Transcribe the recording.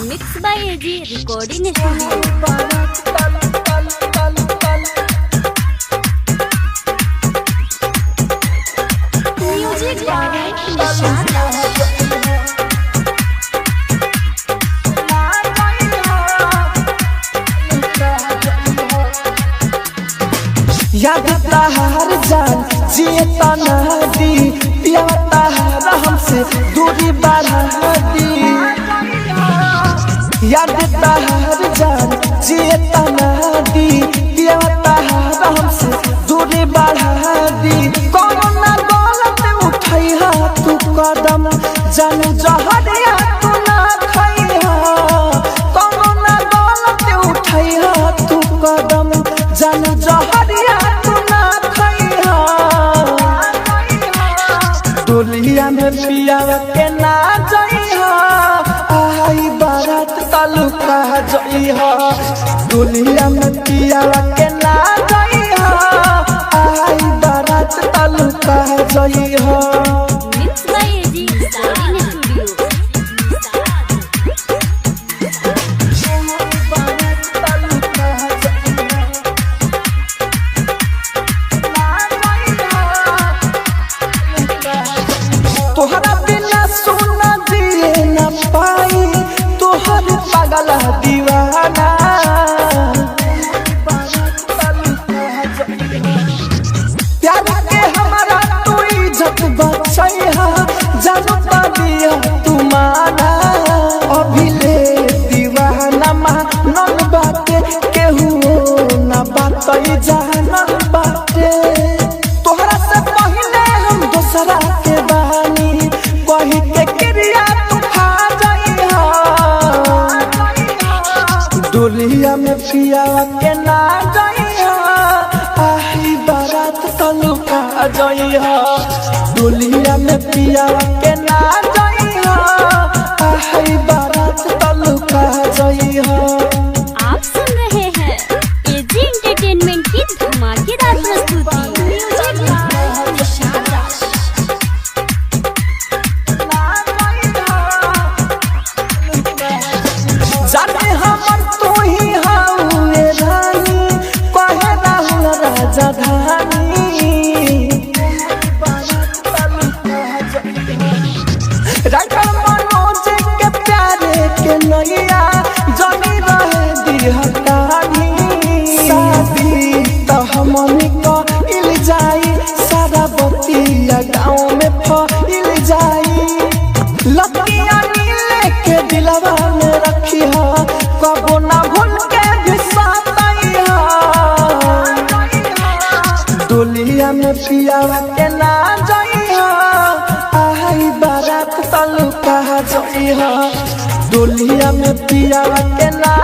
Mix by AG recording studio. Music by Nishad याद तहार जान जिए तना दी पिया तहार हमसे दूरी बढ़ा दी। याद तहार जान जिए तना दी पिया तहार हमसे दूरी बढ़ा दी। कोरोना गलत उठाई हा तू कदम जान जहरिया तू ना खाई हा। कोरोना गलत उठाई हा तू कदम जान जहरिया दुलिया में पिया के ना जइहा आई बारात तालुका जइहा। दुलिया में पिया के ना जइहा आई बारात तालुका जइहा। Mix by AG recording studio. तोहरा बिना सोना दिए न पाई तोहर पागल दीवाना। प्यार के हमारा तू इज्जत बचैहा जानो पादिया तू माना। अभी ले दीवाना मानल बाटे केहू न बातई जानल बाटे। तोहरा से पहले हम दूसरा के बानी कही के क्रिया तू खा जाइहा। दुलिया में पिया के ना जाइहा आई बारात तालुका जइहा। दुलिया में पिया के ना जाइहा आई बारात तालुका जइहा। आप सुन रहे हैं एजी एंटरटेनमेंट की धमाकेदार प्रस्तुति। म्यूजिक बाय निशाद जाने हमर तू ही हाउए रानी कहे राहुल राजा धानी। राइटर मनोज के प्यारे के नैया जनी रहे दिहतानी। शादी तो हमनी को इल जाई सारा बतिया गाँव में फैल जाई। लतिया नीले के दिलवा में रखी हा कबो ना भूल के भी सातैहा। दुलिया में पिया के ना जइहा आई बारात तालुका जइहा। दुलिया में पिया के ना